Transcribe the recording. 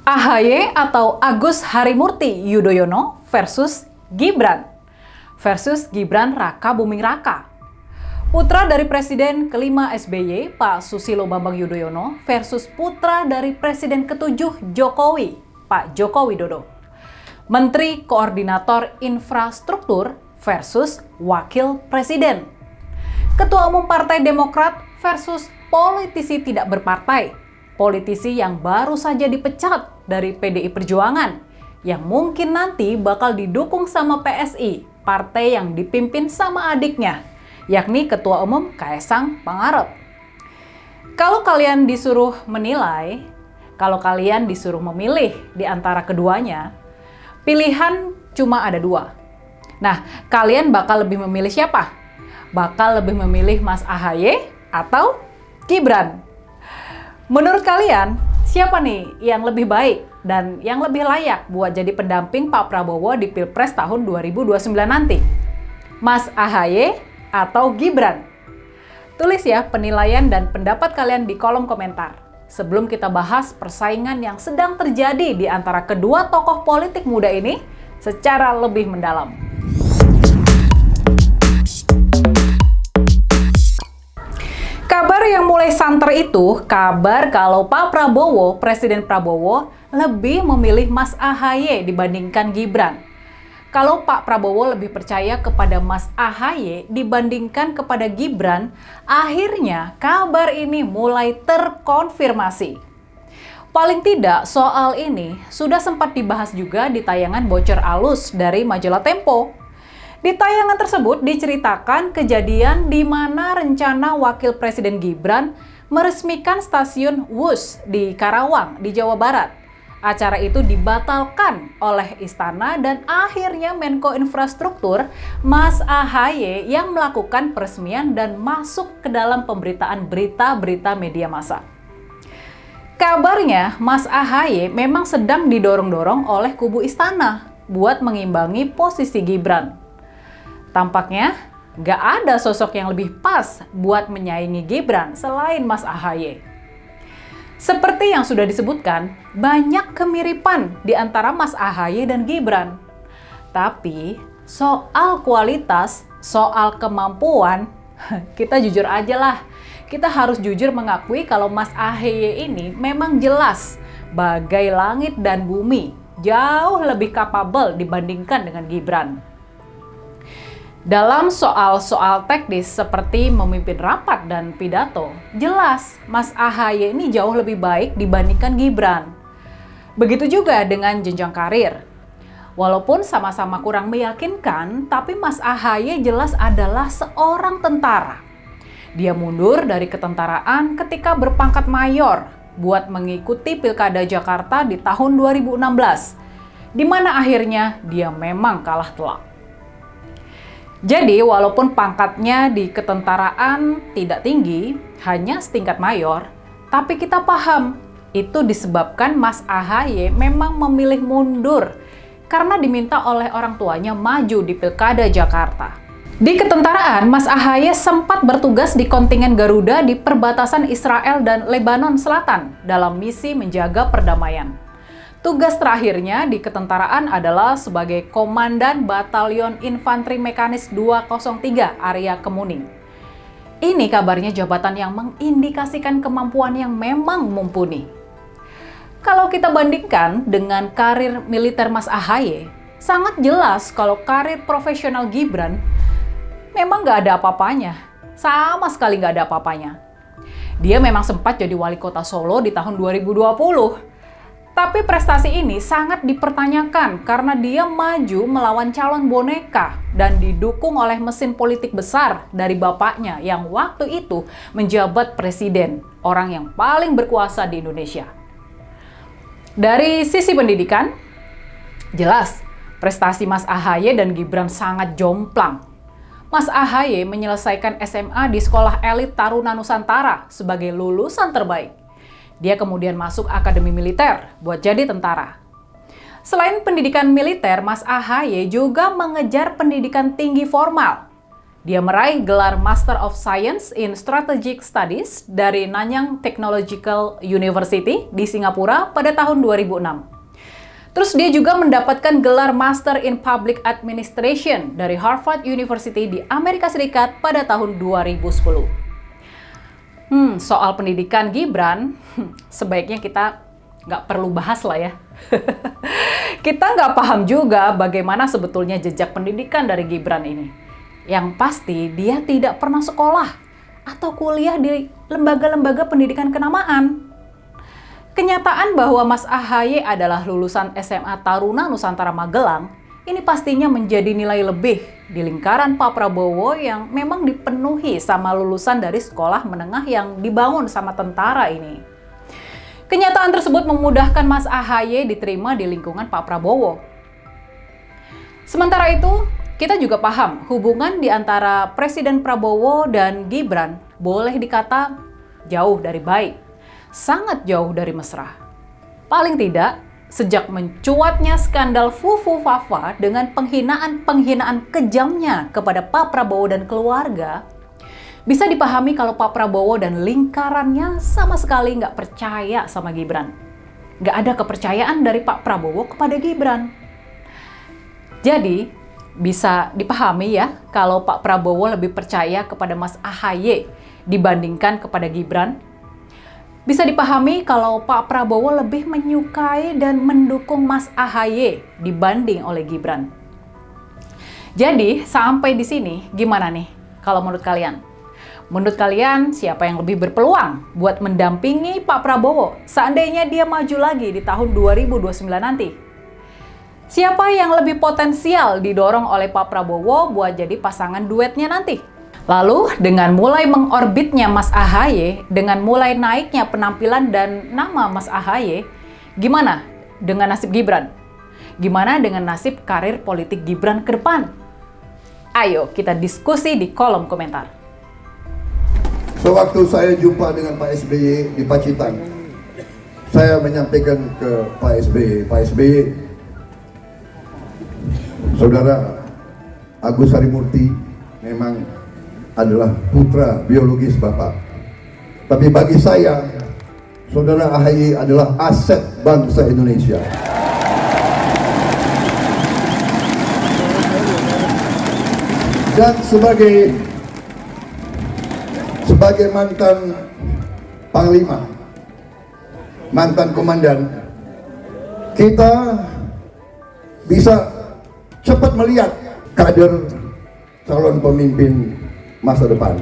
AHY atau Agus Harimurti Yudhoyono versus Gibran Raka Buming Raka. Putra dari Presiden kelima SBY, Pak Susilo Bambang Yudhoyono versus putra dari Presiden ketujuh Jokowi, Pak Joko Widodo. Menteri Koordinator Infrastruktur versus Wakil Presiden. Ketua Umum Partai Demokrat versus politisi tidak berpartai. Politisi yang baru saja dipecat dari PDI Perjuangan, yang mungkin nanti bakal didukung sama PSI, partai yang dipimpin sama adiknya, yakni Ketua Umum Kaesang Pangarep. Kalau kalian disuruh menilai, kalau kalian disuruh memilih di antara keduanya, pilihan cuma ada dua. Nah, kalian bakal lebih memilih siapa? Bakal lebih memilih Mas AHY atau Gibran? Menurut kalian, siapa nih yang lebih baik dan yang lebih layak buat jadi pendamping Pak Prabowo di Pilpres tahun 2029 nanti? Mas AHY atau Gibran? Tulis ya penilaian dan pendapat kalian di kolom komentar. Sebelum kita bahas persaingan yang sedang terjadi di antara kedua tokoh politik muda ini secara lebih mendalam. Kabar yang mulai santer itu, kabar kalau Pak Prabowo, Presiden Prabowo, lebih memilih Mas AHY dibandingkan Gibran. Kalau Pak Prabowo lebih percaya kepada Mas AHY dibandingkan kepada Gibran, akhirnya kabar ini mulai terkonfirmasi. Paling tidak soal ini sudah sempat dibahas juga di tayangan Bocor Alus dari majalah Tempo. Di tayangan tersebut diceritakan kejadian di mana rencana Wakil Presiden Gibran meresmikan stasiun Wus di Karawang, di Jawa Barat. Acara itu dibatalkan oleh Istana dan akhirnya Menko Infrastruktur Mas AHY yang melakukan peresmian dan masuk ke dalam pemberitaan berita-berita media massa. Kabarnya Mas AHY memang sedang didorong-dorong oleh kubu Istana buat mengimbangi posisi Gibran. Tampaknya gak ada sosok yang lebih pas buat menyaingi Gibran selain Mas AHY. Seperti yang sudah disebutkan, banyak kemiripan di antara Mas AHY dan Gibran. Tapi soal kualitas, soal kemampuan, kita jujur aja lah. Kita harus jujur mengakui kalau Mas AHY ini memang jelas bagai langit dan bumi, jauh lebih kapabel dibandingkan dengan Gibran. Dalam soal-soal teknis seperti memimpin rapat dan pidato, jelas Mas AHY ini jauh lebih baik dibandingkan Gibran. Begitu juga dengan jenjang karir. Walaupun sama-sama kurang meyakinkan, tapi Mas AHY jelas adalah seorang tentara. Dia mundur dari ketentaraan ketika berpangkat mayor buat mengikuti Pilkada Jakarta di tahun 2016, di mana akhirnya dia memang kalah telak. Jadi, walaupun pangkatnya di ketentaraan tidak tinggi, hanya setingkat mayor, tapi kita paham itu disebabkan Mas AHY memang memilih mundur karena diminta oleh orang tuanya maju di Pilkada Jakarta. Di ketentaraan, Mas AHY sempat bertugas di kontingen Garuda di perbatasan Israel dan Lebanon Selatan dalam misi menjaga perdamaian. Tugas terakhirnya di ketentaraan adalah sebagai Komandan Batalion Infanteri Mekanis 203 Area Kemuning. Ini kabarnya jabatan yang mengindikasikan kemampuan yang memang mumpuni. Kalau kita bandingkan dengan karir militer Mas AHY, sangat jelas kalau karir profesional Gibran memang nggak ada apa-apanya. Sama sekali nggak ada apa-apanya. Dia memang sempat jadi wali kota Solo di tahun 2020. Tapi prestasi ini sangat dipertanyakan karena dia maju melawan calon boneka dan didukung oleh mesin politik besar dari bapaknya yang waktu itu menjabat presiden, orang yang paling berkuasa di Indonesia. Dari sisi pendidikan, jelas prestasi Mas AHY dan Gibran sangat jomplang. Mas AHY menyelesaikan SMA di Sekolah Elit Taruna Nusantara sebagai lulusan terbaik. Dia kemudian masuk akademi militer buat jadi tentara. Selain pendidikan militer, Mas AHY juga mengejar pendidikan tinggi formal. Dia meraih gelar Master of Science in Strategic Studies dari Nanyang Technological University di Singapura pada tahun 2006. Terus dia juga mendapatkan gelar Master in Public Administration dari Harvard University di Amerika Serikat pada tahun 2010. Soal pendidikan Gibran, sebaiknya kita nggak perlu bahas lah ya. Kita nggak paham juga bagaimana sebetulnya jejak pendidikan dari Gibran ini. Yang pasti dia tidak pernah sekolah atau kuliah di lembaga-lembaga pendidikan kenamaan. Kenyataan bahwa Mas AHY adalah lulusan SMA Taruna Nusantara Magelang, ini pastinya menjadi nilai lebih di lingkaran Pak Prabowo yang memang dipenuhi sama lulusan dari sekolah menengah yang dibangun sama tentara ini. Kenyataan tersebut memudahkan Mas AHY diterima di lingkungan Pak Prabowo. Sementara itu, kita juga paham hubungan di antara Presiden Prabowo dan Gibran boleh dikata jauh dari baik, sangat jauh dari mesra. Paling tidak, sejak mencuatnya skandal Fufu Fafa dengan penghinaan kejamnya kepada Pak Prabowo dan keluarga, bisa dipahami kalau Pak Prabowo dan lingkarannya sama sekali nggak percaya sama Gibran. Nggak ada kepercayaan dari Pak Prabowo kepada Gibran. Jadi, bisa dipahami ya kalau Pak Prabowo lebih percaya kepada Mas AHY dibandingkan kepada Gibran. Bisa dipahami kalau Pak Prabowo lebih menyukai dan mendukung Mas AHY dibanding oleh Gibran. Jadi, sampai di sini gimana nih kalau menurut kalian? Menurut kalian siapa yang lebih berpeluang buat mendampingi Pak Prabowo seandainya dia maju lagi di tahun 2029 nanti? Siapa yang lebih potensial didorong oleh Pak Prabowo buat jadi pasangan duetnya nanti? Lalu, dengan mulai mengorbitnya Mas AHY, dengan mulai naiknya penampilan dan nama Mas AHY, gimana dengan nasib Gibran? Gimana dengan nasib karir politik Gibran ke depan? Ayo kita diskusi di kolom komentar. Sewaktu saya jumpa dengan Pak SBY di Pacitan, saya menyampaikan ke Pak SBY, Saudara Agus Harimurti memang adalah putra biologis Bapak. Tapi bagi saya, Saudara AHY adalah aset bangsa Indonesia. Dan sebagai mantan Panglima, mantan Komandan, kita bisa cepat melihat kader calon pemimpin masa depan.